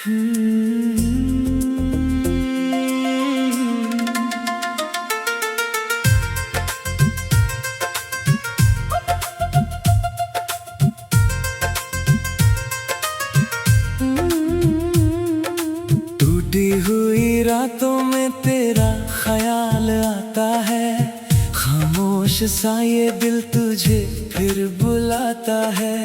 टूटी हुई रातों में तेरा ख्याल आता है, खामोश सा ये दिल तुझे फिर बुलाता है।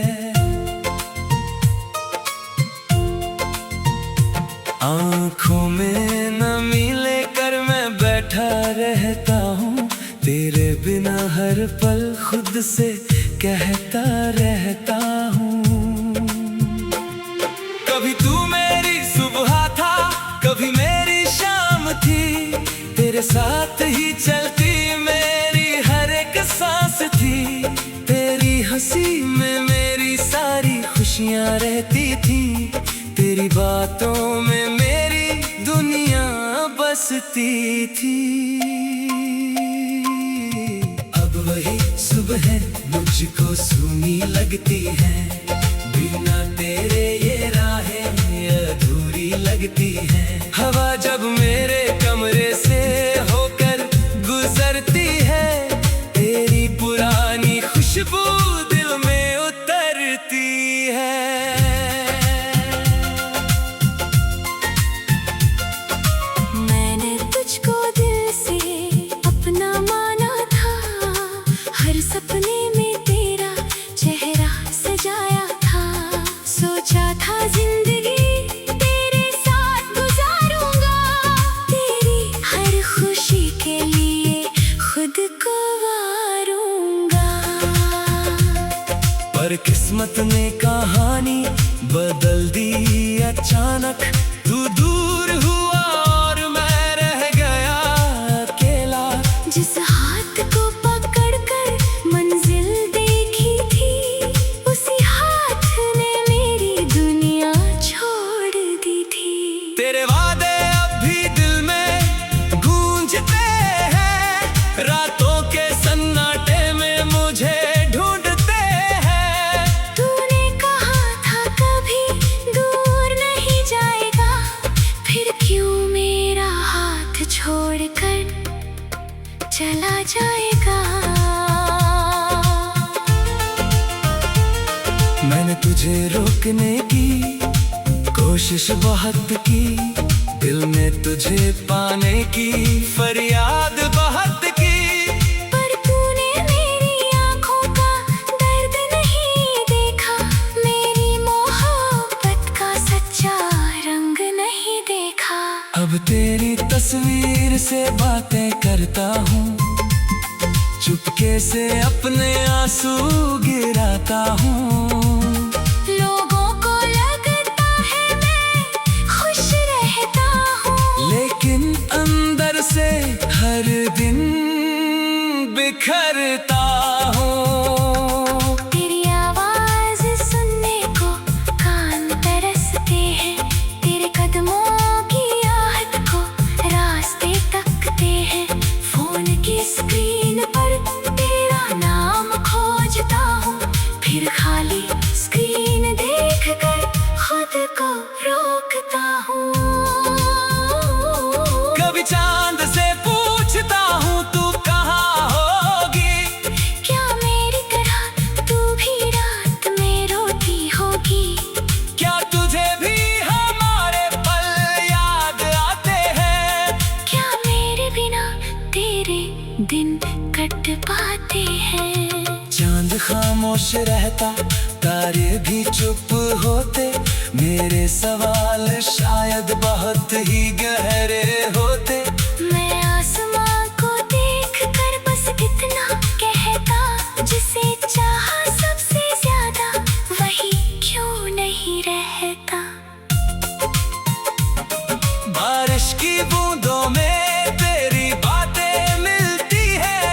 आँखों में नमी लेकर मैं बैठा रहता हूँ, तेरे बिना हर पल खुद से कहता रहता हूँ। कभी तू मेरी सुबह था, कभी मेरी शाम थी, तेरे साथ ही चलती मेरी हर एक सांस थी। तेरी हंसी में मेरी सारी खुशियाँ रहती थी, तेरी बातों में मेरी दुनिया बसती थी। अब वही सुबह मुझको सूनी लगती है, बिना तेरे ये राहें अधूरी लगती है। हवा जब मेरे कमरे से होकर गुजरती है, तेरी पुरानी खुशबू दिल में उतरती है। मैंने तुझको दिल से अपना माना था, हर सपने में तेरा चेहरा सजाया था। सोचा था जिंदगी तेरे साथ गुजारूंगा, तेरी हर खुशी के लिए खुद को वारूंगा। पर किस्मत ने कहानी बदल दी अचानक, तू दूर हुआ और मैं रह गया अकेला। जिस हाथ को पकड़कर मंजिल देखी थी, उसी हाथ ने मेरी दुनिया छोड़ दी थी। तेरे वादे अब भी दिल में गूंजते हैं, रातों के सन्नाटे में मुझे ढूंढते हैं। तूने कहा था कभी दूर नहीं जाएगा, फिर क्यों मेरा हाथ छोड़कर चला जाएगा। मैंने तुझे रोकने की कोशिश बहुत की, दिल में तुझे पाने की फरियाद बहुत की। पर तूने मेरी आँखों का दर्द नहीं देखा, मेरी मोहब्बत का सच्चा रंग नहीं देखा। अब तेरी तस्वीर से बातें करता हूँ, चुपके से अपने आंसू गिराता हूँ। लोगों को लगता है मैं खुश रहता हूँ, लेकिन अंदर से हर दिन बिखरता हूँ। तेरी आवाज सुनने को कान तरसते हैं, तेरे कदमों की आहट को रास्ते तकते हैं। फोन की स्क्रीन पर तेरा नाम खोजता हूँ, फिर खाली स्क्रीन देखकर खुद को रोकता हूँ। कभी चांद से पूछता हूँ तू कहाँ होगी, क्या मेरी तरह तू भी रात में रोती होगी। क्या तुझे भी हमारे पल याद आते हैं। क्या मेरे बिना तेरे दिन कट पाते हैं। चांद खामोश रहता, तारे भी चुप होते, मेरे सवाल शायद बहुत ही गहरे होते। मैं आसमां को देखकर बस इतना कहता, जिसे चाहा सबसे ज्यादा वही क्यों नहीं रहता। बारिश की बूंदों में तेरी बातें मिलती है,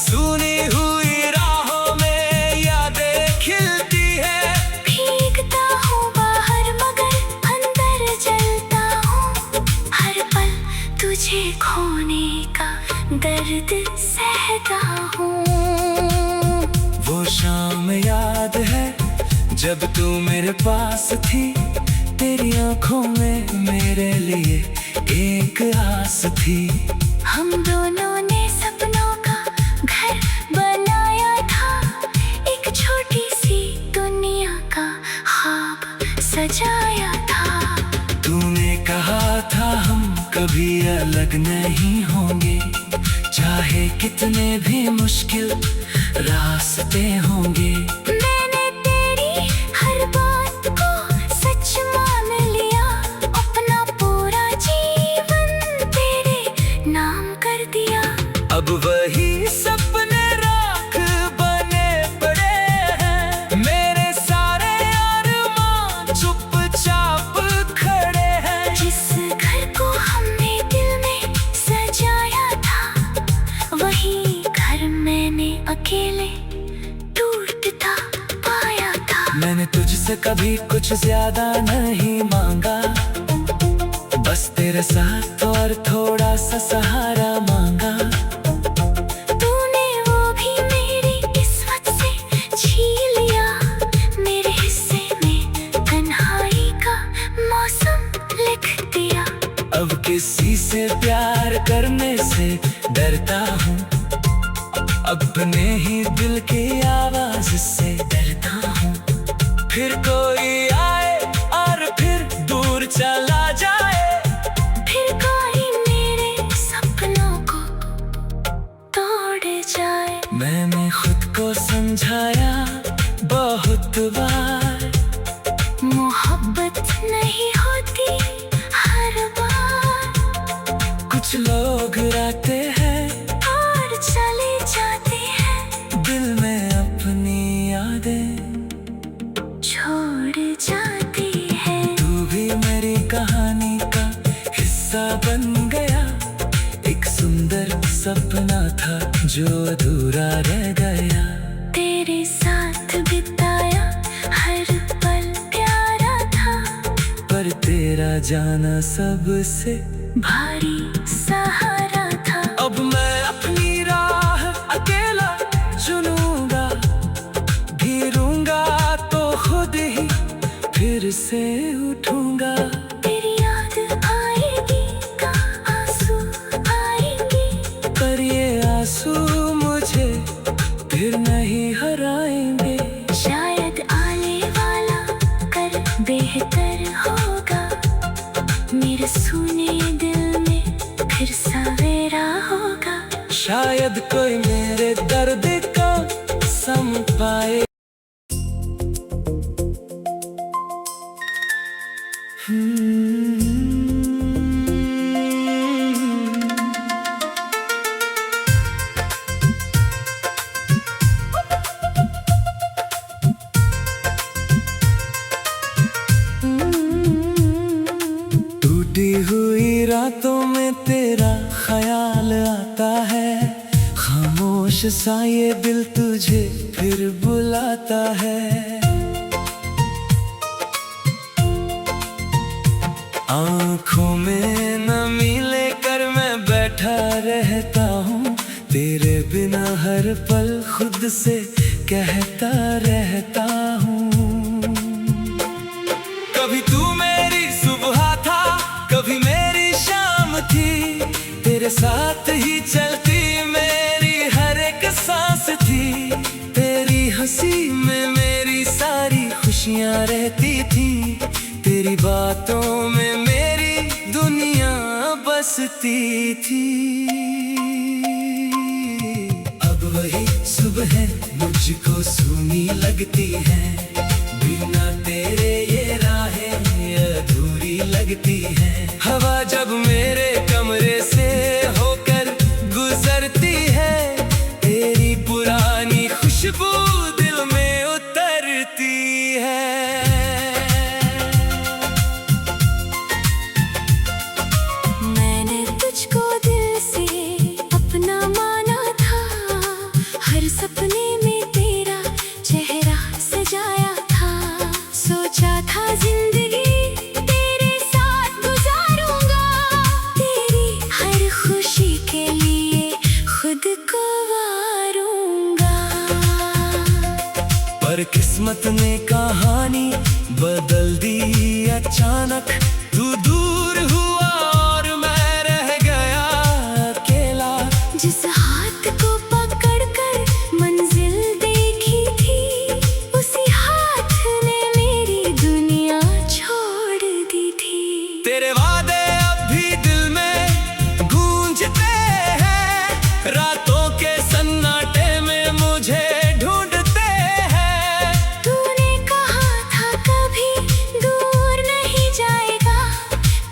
सुनी हुई राहों में यादें खिलती है। भीगता हूँ बाहर मगर अंदर जलता हूँ, हर पल तुझे खोने का दर्द सहता हूँ। वो शाम याद है जब तू मेरे पास थी, तेरी आंखों में मेरे लिए एक आस थी। हम दोनों ने सपनों का घर बनाया था, एक छोटी सी दुनिया का ख्वाब सजाया था। तूने कहा था हम कभी अलग नहीं होंगे, चाहे कितने भी मुश्किल रास्ते होंगे। मैंने तेरी हर बात को सच मान लिया, अपना पूरा जीवन तेरे नाम कर दिया। अब वही सपने राख बने पड़े हैं, मेरे सारे अरमान चुपचाप खड़े हैं। जिस घर को हमने दिल में सजाया था, वही घर मैंने अकेले टूटता पाया था। मैंने तुझसे कभी कुछ ज्यादा नहीं मांगा, बस तेरे साथ और थोड़ा सा सहारा मांगा। तूने वो भी मेरी किस्मत से छीन लिया, मेरे हिस्से में तन्हाई का मौसम लिख दिया। अब किसी से प्यार करने से डरता हूँ, अपने ही दिल की आवाज से डरता हूँ। फिर कोई आए और फिर दूर चला जाए, फिर कोई मेरे सपनों को तोड़ जाए। मैंने खुद को समझाया बहुत बार, मोहब्बत नहीं होती हर बार। कुछ लोग आते हैं और चले जाते हैं, दिल में अपनी यादें छोड़ जाती है। तू भी मेरी कहानी का हिस्सा बन गया, एक सुंदर सपना था जो अधूरा रह गया। तेरे साथ बिताया हर पल प्यारा था, पर तेरा जाना सबसे भारी सहारा था। अब मैं अपनी राह अकेला चुनूंगा, गिरूंगा तो खुद ही फिर से उठूंगा। तेरी याद आएगी तो आंसू आएंगे, पर ये आंसू मुझे फिर नहीं हराएंगे। शायद आने वाला कर बेहतर होगा, मेरे सुने दिल में फिर सवेरा होगा। शायद कोई मेरे दर्द को सम पाए। टूटी हुई रातों में तेरा ख्याल आता है, खामोश सा ये दिल तुझे फिर बुलाता है। आँखों में नमी लेकर मैं बैठा रहता हूँ, तेरे बिना हर पल खुद से कहता रहता हूँ। कभी तू मेरी सुबह था, कभी मेरी शाम थी, तेरे साथ ही चलती मेरी हर एक सांस थी। तेरी हंसी में मेरी सारी खुशियाँ रहती थी, तेरी बातों में मेरी दुनिया बसती थी। अब वही सुबह मुझको सूनी लगती है, बिना तेरे ये राहें अधूरी लगती है। हवा जब मेरे कमरे से होकर गुजरती है, तेरी पुरानी खुशबू दिल में उतरती है। मैंने तुझको दिल से अपना माना था, हर सपने में तेरा चेहरा सजाया था। सोचा था जिंदगी तेरे साथ गुजारूंगा, तेरी हर खुशी किस्मत ने कहानी बदल दी अचानक। तू दूर हुआ और मैं रह गया अकेला। जिस हाथ को पकड़कर मंजिल देखी थी, उसी हाथ ने मेरी दुनिया छोड़ दी थी। तेरे वादे अब भी दिल में गूंजते हैं, रातों के सन्नाटे में मुझे ढूंढते हैं। तूने कहा था कभी दूर नहीं जाएगा,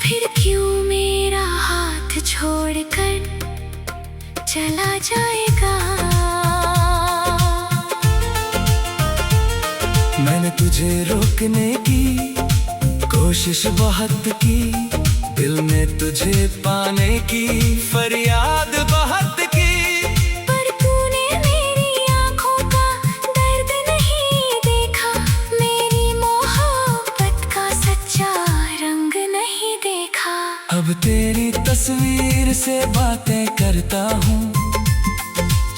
फिर क्यों मेरा हाथ छोड़कर चला जाएगा। मैंने तुझे रोकने की कोशिश बहुत की, दिल में तुझे पाने की फरियाद बहुत की। पर तूने मेरी आँखों का दर्द नहीं देखा, मेरी मोहब्बत का सच्चा रंग नहीं देखा। अब तेरी तस्वीर से बातें करता हूँ,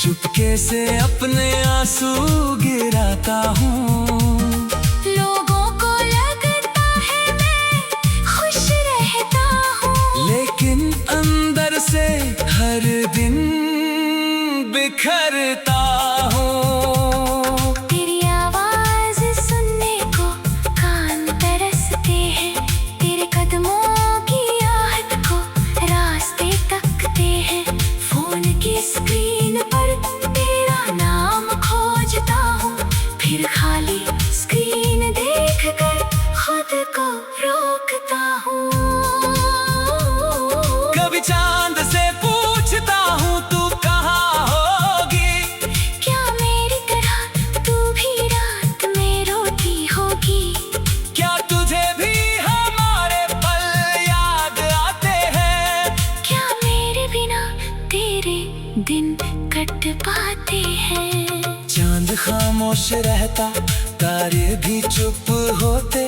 चुपके से अपने आंसू गिराता हूँ। लोगों को लगता है मैं खुश रहता हूँ, लेकिन अंदर से हर दिन बिखरता हूँ। तेरी आवाज सुनने को कान तरसते हैं, तेरे कदमों की आहट को रास्ते तकते हैं। फोन की स्क्रीन पर तेरा नाम खोजता हूँ, फिर खाली स्क्रीन देखकर खुद को रोकता हूँ। कभी चांद से पूछता हूँ तू कहाँ होगी, क्या मेरी तरह तू भी रात में रोती होगी। क्या तुझे भी हमारे पल याद आते हैं। क्या मेरे बिना तेरे दिन कट पाते हैं। चांद खामोश रहता, तारे भी चुप होते,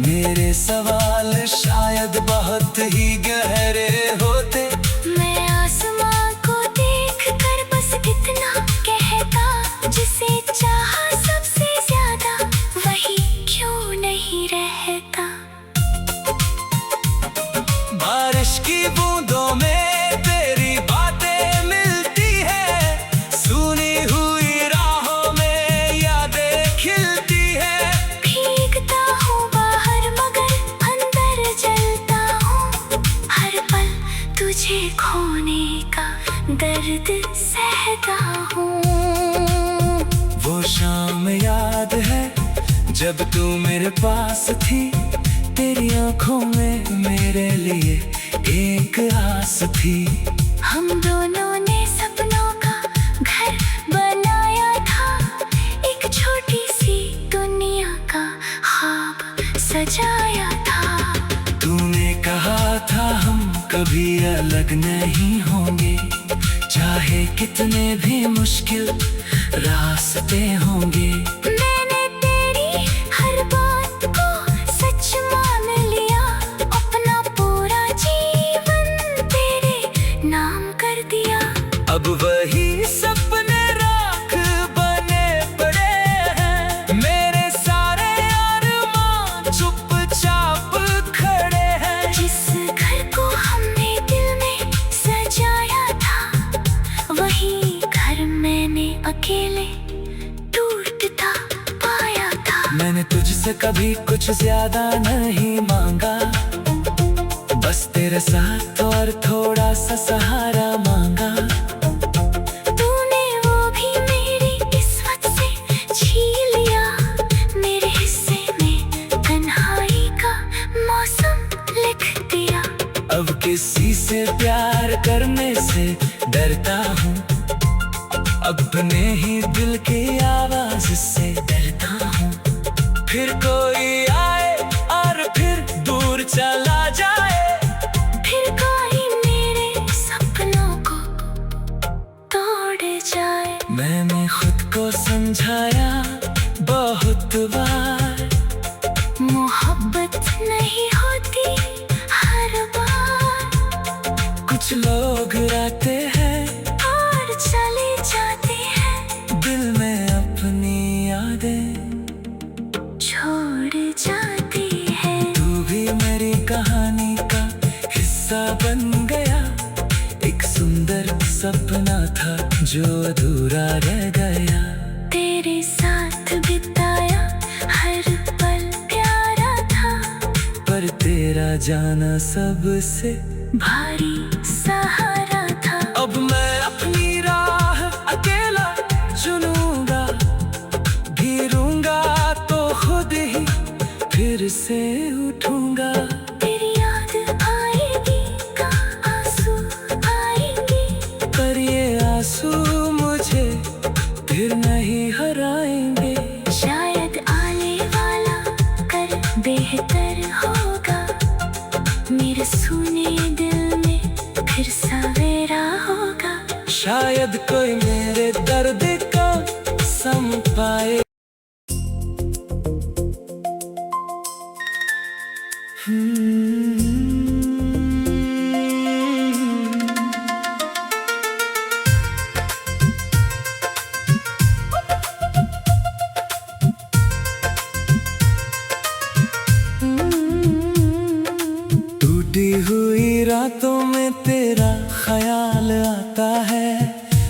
मेरे सवाल शायद बहुत ही गहरे होते। मैं आसमां को देखकर बस इतना कहता, जिसे चाहा सबसे ज्यादा वही क्यों नहीं रहता। बारिश की बूंदों में तेरी बातें मिलती है, सुनी हुई राहों में यादें खिलती है। भीगता हूँ बाहर मगर अंदर जलता हूँ, हर पल तुझे खोने का दर्द सहता हूँ। वो शाम याद है जब तू मेरे पास थी, तेरी आंखों में मेरे लिए एक आस थी। हम दोनों ने सपनों का घर बनाया था, एक छोटी सी दुनिया का ख्वाब सजाया था। तूने कहा था हम कभी अलग नहीं होंगे, चाहे कितने भी मुश्किल रास्ते होंगे। मैंने तेरी हर बात को सच मान लिया, अपना पूरा जीवन तेरे नाम कर दिया। अब वही सपने राख बने पड़े हैं, मेरे सारे अरमान चुपचाप खड़े हैं। जिस घर को हमने दिल में सजाया था, वही घर मैंने अकेले टूटता पाया था। मैंने तुझसे कभी कुछ ज्यादा नहीं मांगा, बस तेरे साथ और थोड़ा सा सहारा मांगा। तूने वो भी मेरी किस्मत से छीन लिया, मेरे हिस्से में तन्हाई का मौसम लिख दिया। अब किसी से प्यार करने से डरता हूँ, अपने ही दिल की आवाज से डरता हूँ। फिर कोई आए और फिर दूर चला जाए, फिर कोई मेरे सपनों को तोड़ जाए। मैंने खुद को समझाया बहुत बार, मोहब्बत नहीं होती हर बार। कुछ लोग आते हैं और चले जाते हैं, दिल में अपनी यादें जो अधूरा रह गया। तेरे साथ बिताया हर पल प्यारा था, पर तेरा जाना सबसे भारी सहारा था। अब मैं अपनी राह अकेला चुनूंगा, गिरूंगा तो खुद ही फिर से उठूंगा। तेरी याद आएगी का आंसू आएंगे, पर ये आंसू मुझे फिर नहीं हराएंगे। शायद आने वाला कर बेहतर होगा, मेरे सुने दिल में फिर सवेरा होगा। शायद कोई मेरे दर्द का सम पाए। टूटी हुई रातों में तेरा ख्याल आता है,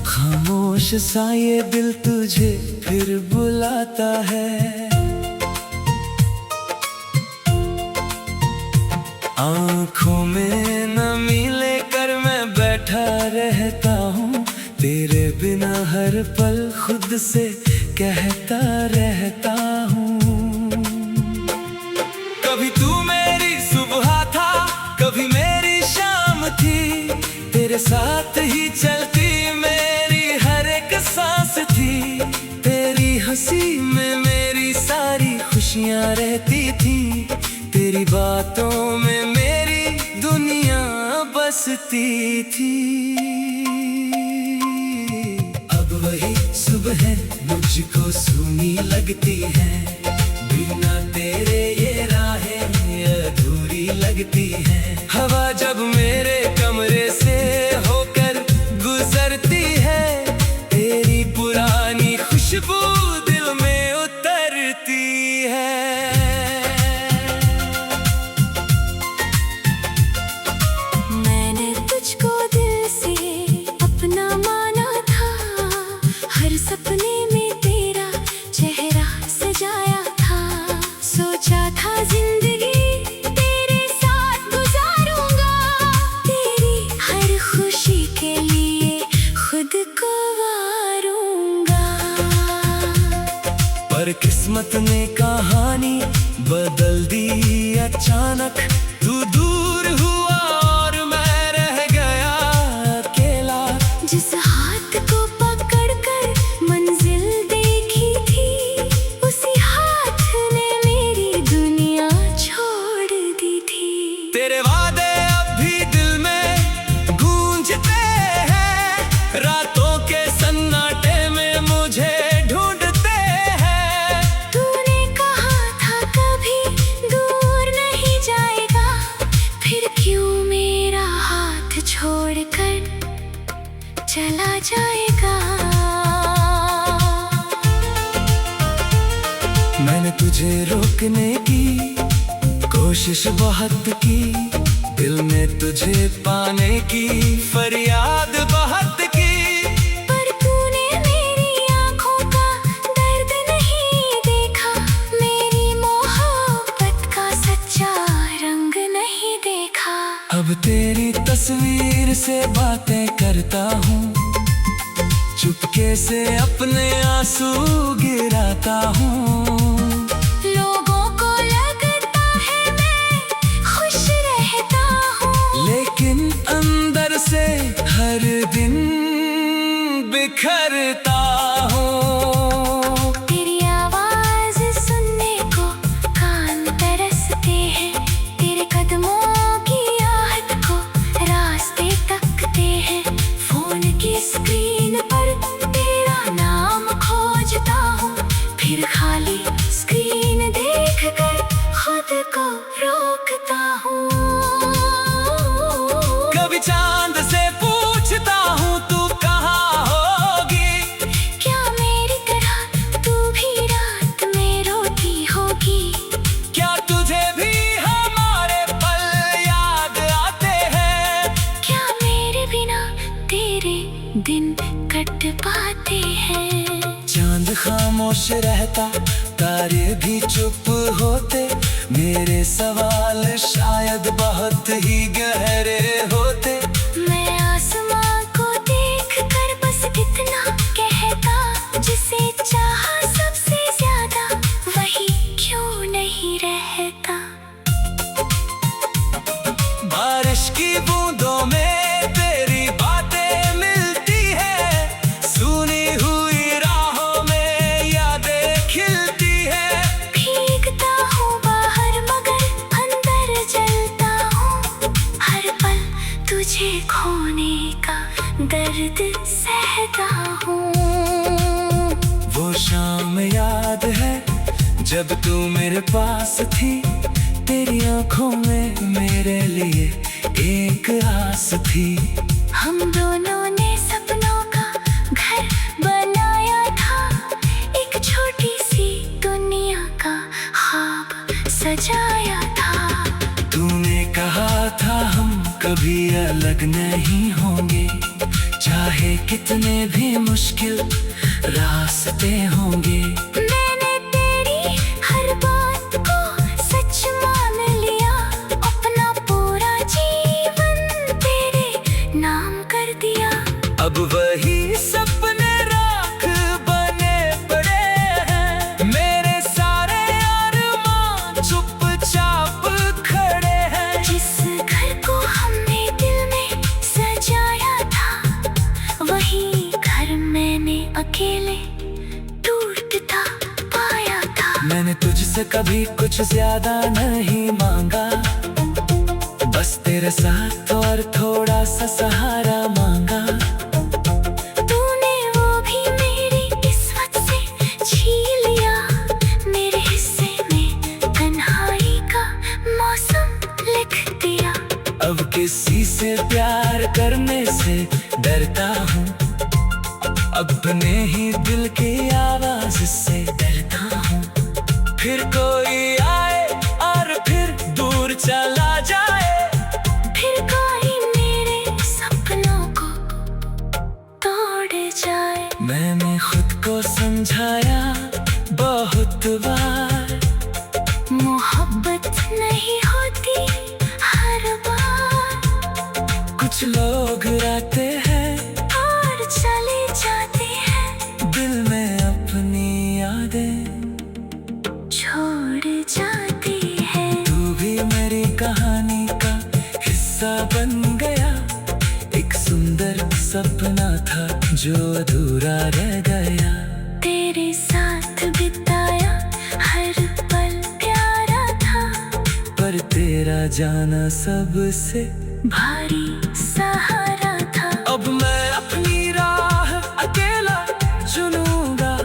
खामोश सा ये दिल तुझे फिर बुलाता है। आँखों में नमी लेकर मैं बैठा रहता हूँ, तेरे बिना हर पल खुद से कहता रहता हूँ। कभी तू मेरी सुबह था, कभी मेरी शाम थी, तेरे साथ ही चलती मेरी हर एक सांस थी। तेरी हंसी में मेरी सारी खुशियाँ रहती थी, तेरी बातों में मेरी दुनिया बसती थी। अब वही सुबह मुझको सूनी लगती है, बिना तेरे ये राहें अधूरी लगती हैं। हवा जब मेरे कमरे से होकर गुजरती है, तेरी पुरानी खुशबू दिल में उतरती है। मैंने तुझको दिल से अपना माना था, हर सपने में तेरा चेहरा सजाया था। सोचा था जिंदगी तेरे साथ गुजारूंगा, तेरी हर खुशी के लिए खुद को वारूंगा। पर किस्मत ने कहानी बदल दी अचानक, तू दूर हुआ और मैं रह गया अकेला। जिस हाथ को पकड़कर मंजिल देखी थी, उसी हाथ ने मेरी दुनिया छोड़ दी थी। तेरे वादे अब भी दिल में गूंजते हैं, रातों के सन्नाटे में मुझे ढूंढते हैं। तूने कहा था कभी दूर नहीं जाएगा, फिर क्यों मेरा हाथ छोड़कर चला जाएगा। मैंने तुझे रोकने की कोशिश बहुत की, दिल में तुझे पाने की फरियाद बहुत की। पर तूने मेरी आँखों का दर्द नहीं देखा, मेरी मोहब्बत का सच्चा रंग नहीं देखा। अब तेरी तस्वीर से बातें करता हूँ, चुपके से अपने आंसू गिराता हूँ। लोगों को लगता है मैं खुश रहता हूँ, लेकिन अंदर से हर दिन बिखरता हूँ। तेरी आवाज सुनने को कान तरसते हैं, तेरे कदमों की आहट को रास्ते तकते हैं। फोन की स्क्रीन पर तेरा नाम खोजता हूँ, फिर खाली खामोश रहता, तारे भी चुप होते, मेरे सवाल शायद बहुत ही गहरे होते। मैं आसमां को देख कर बस इतना कहता, जिसे चाहा सबसे ज्यादा वही क्यों नहीं रहता। बारिश की बूंदों में तेरी बातें मिलती है, सुनी हुई राहों में यादें खिलती है। भीगता हूँ बाहर मगर अंदर जलता हूँ, हर पल तुझे खोने का दर्द सहता हूँ। वो शाम याद है जब तू मेरे पास थी, तेरी आंखों में मेरे लिए एक आस थी। हम दोनों ने सपनों का घर बनाया था, एक छोटी सी दुनिया का ख्वाब सजाया था। तूने कहा था हम कभी अलग नहीं होंगे, चाहे कितने भी मुश्किल रास्ते होंगे। मैंने तेरी हर बात को सच मान लिया, अपना पूरा जीवन तेरे नाम कर दिया। अब वही सपने राख बने पड़े हैं, मेरे सारे अरमान चुपचाप खड़े हैं। जिस घर को हमने दिल में सजाया था, वही घर मैंने अकेले टूटता पाया था। मैंने तुझसे कभी कुछ ज्यादा नहीं मांगा, बस तेरे साथ और थोड़ा सा सहारा मांगा। तूने वो भी मेरी किस्मत से छीन लिया, मेरे हिस्से में तन्हाई का मौसम लिख दिया। अब किसी से प्यार करने से डरता हूँ, अपने ही दिल की आवाज से डरता हूँ। फिर कोई आए और फिर दूर चला जाए, फिर कोई मेरे सपनों को तोड़ जाए। मैंने खुद को समझाया बहुत बार, मोहब्बत नहीं होती हर बार। कुछ लोग आते हैं और चले जाते हैं, दिल में अपनी यादें छोड़ जाती है। तू भी मेरी कहानी का हिस्सा बन गया, एक सुंदर सपना था जो अधूरा रह गया। तेरे साथ बिताया हर पल प्यारा था, पर तेरा जाना सबसे भारी सहारा था। अब मैं अपनी राह अकेला चुनूंगा,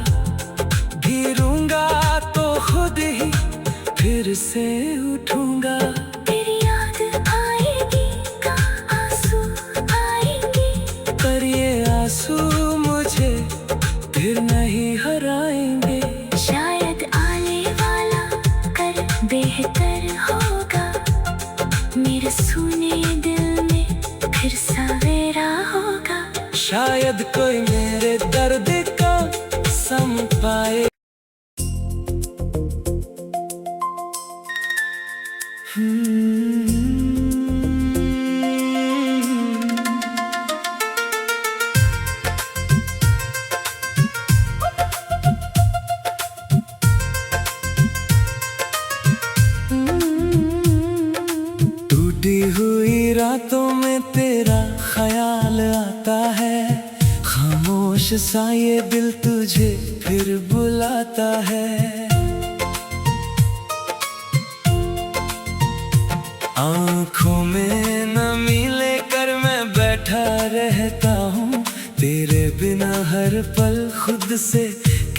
गिरूंगा तो खुद ही फिर से उठूंगा। तेरी याद आएगी का आंसू आएंगे, पर ये आंसू मुझे फिर नहीं हराएंगे। शायद आने वाला कर बेहतर होगा, मेरे सुने दिल में फिर सवेरा होगा। शायद कोई मेरे दर्द का सम पाए। टूटी हुई रातों में तेरा ख्याल आता है, खामोश सा ये दिल तुझे फिर बुलाता है। आँखों में नमी लेकर मैं बैठा रहता हूँ, तेरे बिना हर पल खुद से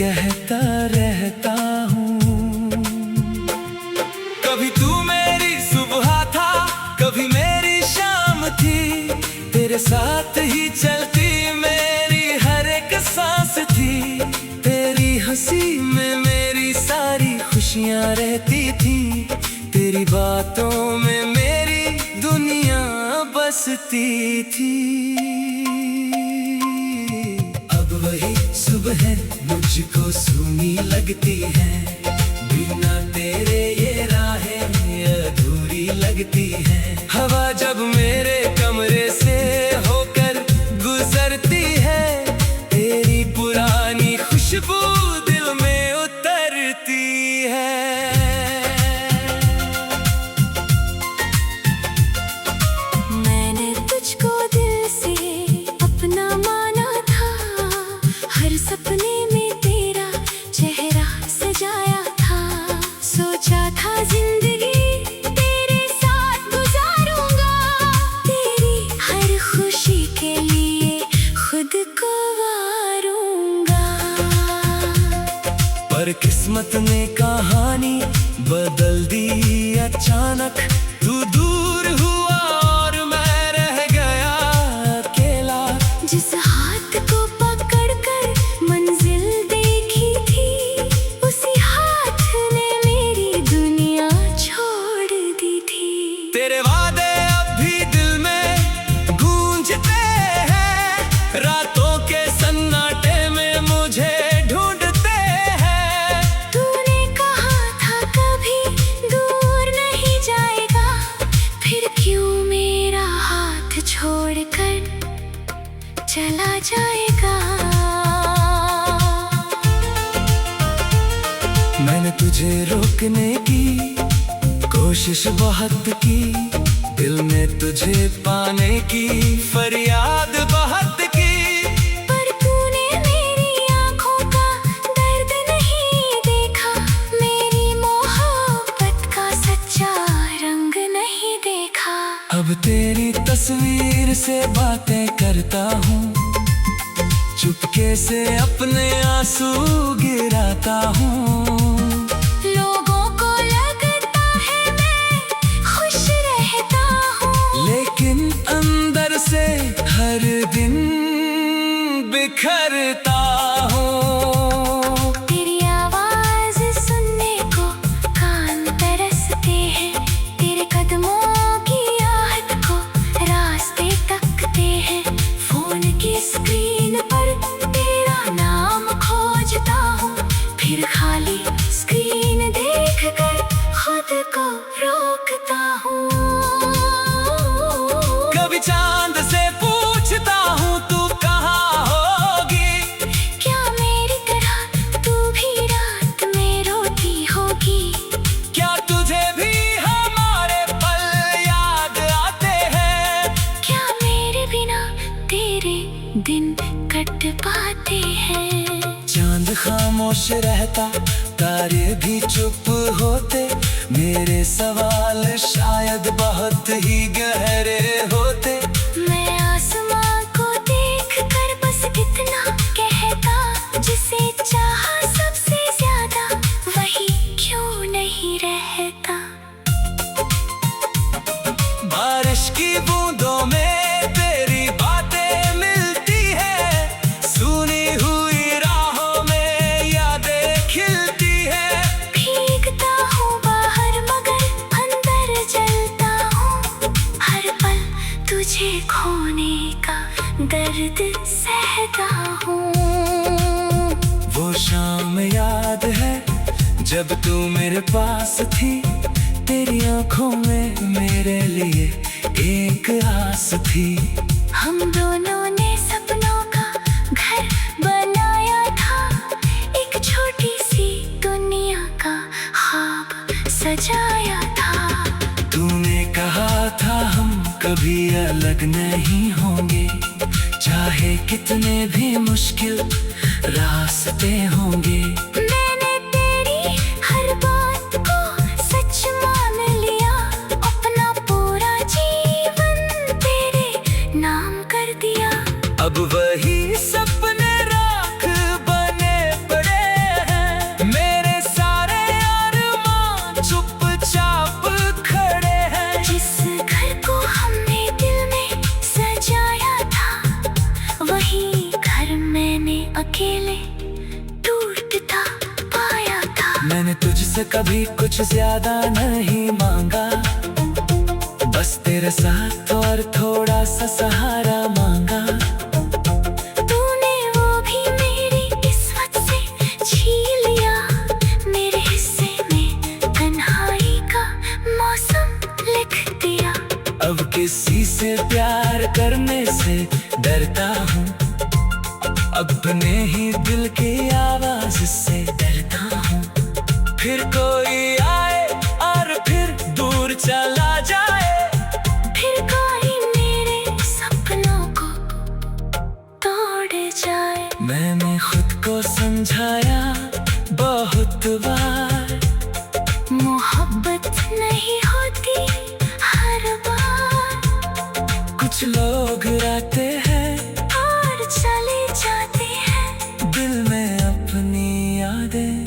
कहता रहता हूँ। कभी तू मेरी सुबह था, कभी मेरी शाम थी, तेरे साथ ही चलती मेरी हर एक सांस थी। तेरी हंसी में मेरी सारी खुशियाँ रहती थी, तेरी बातों में मेरी दुनिया बसती थी। अब वही सुबह मुझको सूनी लगती है, बिना तेरे ये राहें अधूरी लगती है। हवा जब मेरे कमरे से होकर गुजरती है, तेरी पुरानी खुशबू दिल में उतरती है। मैंने तुझको दिल से अपना माना था, हर सपने में तेरा चेहरा सजाया था। सोचा था जिंदगी तेरे साथ गुजारूंगा, तेरी हर खुशी के लिए खुद को वारूंगा। पर किस्मत ने कहानी बदल दी अचानक, तू दूर हुआ और मैं रह गया अकेला। जिस हाथ को पकड़कर मंजिल देखी थी, उसी हाथ ने मेरी दुनिया छोड़ दी थी। तेरे वादे अब भी दिल में गूंजते हैं, रातों के सन्नाटे में मुझे ढूंढते हैं। तूने कहा था कभी दूर नहीं जाएगा, फिर क्यों मेरा हाथ छोड़कर चला जाएगा। मैंने तुझे रोकने की कोशिश बहुत की, दिल में तुझे पाने की फरियाद बहुत की। पर तूने मेरी आँखों का दर्द नहीं देखा, मेरी मोहब्बत का सच्चा रंग नहीं देखा। अब तेरी तस्वीर से बातें करता हूँ, चुपके से अपने आंसू गिराता हूँ। लोगों को लगता है मैं खुश रहता हूँ, लेकिन अंदर से हर दिन बिखरता हूँ। तेरी आवाज सुनने को कान तरसते हैं, तेरे कदमों की आहट को रास्ते तकते हैं। फोन की स्क्रीन पर तेरा नाम खोजता हूँ, फिर खाली स्क्रीन देखकर खुद को रोकता हूँ। कभी चांद से पूछता हूँ तू कहाँ होगी, क्या मेरी तरह तू भी रात में रोती होगी। क्या तुझे भी हमारे पल याद आते हैं। क्या मेरे बिना तेरे दिन कट पाते हैं। चांद खामोश रहता, तारे भी चुप होते, मेरे सवाल शायद बहुत ही गहरे होते। मैं आसमां को देखकर बस इतना कहता, जिसे चाहा सबसे ज्यादा वही क्यों नहीं रहता। बारिश की बूंदों में तेरी बातें मिलती है, सुनी हुई राहों में यादें खिलती है। भीगता हूँ बाहर मगर अंदर जलता हूँ, हर पल तुझे खोने का दर्द सहता हूँ। वो शाम याद है जब तू मेरे पास थी, तेरी आंखों में मेरे लिए एक आस थी। हम दोनों ने सपनों का घर बनाया था, एक छोटी सी दुनिया का ख्वाब सजाया था। तूने कहा था हम कभी अलग नहीं होंगे, चाहे कितने भी मुश्किल रास्ते होंगे। मैंने तेरी हर बात को सच मान लिया, अपना पूरा जीवन तेरे नाम कर दिया। अब वही सपने राख बने पड़े हैं, मेरे सारे अरमान चुपचाप खड़े हैं। जिस घर को हमने दिल में सजाया था, वही घर मैंने अकेले टूटता पाया था। मैंने तुझसे कभी कुछ ज्यादा नहीं मांगा, बस तेरे साथ और थोड़ा सा सहारा मांगा। तूने वो भी किसी से प्यार करने से डरता हूँ, अपने ही दिल की आवाज से डरता हूँ। फिर कोई आए और फिर दूर चला जाए, फिर कोई मेरे सपनों को तोड़ जाए। मैंने खुद को समझाया बहुत बार, मोहब्बत नहीं होती हर बार। कुछ लोग रहते हैं और चले जाते हैं, दिल में अपनी यादें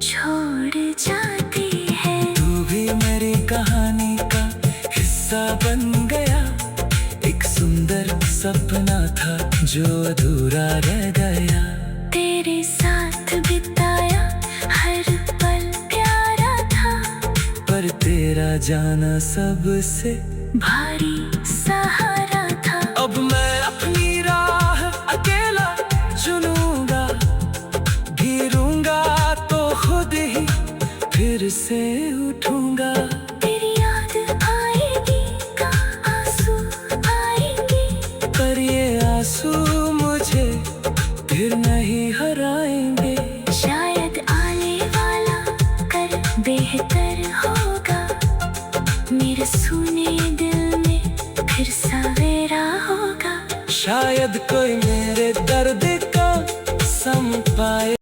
छोड़ जाती है। तू भी मेरी कहानी का हिस्सा बन गया, एक सुंदर सपना था जो अधूरा रह गया। तेरे साथ बिताया हर पल प्यारा था, पर तेरा जाना सबसे भारी सहारा था। अब मैं अपनी राह अकेला चुनूंगा, गिरूंगा तो खुद ही फिर से उठूंगा। तेरी याद आएगी का आंसू आएंगे, पर ये आंसू मुझे फिर नहीं हराएंगे। शायद आने वाला कर बेहतर होगा, मेरे सुने दिल में फिर सवेरा होगा। शायद कोई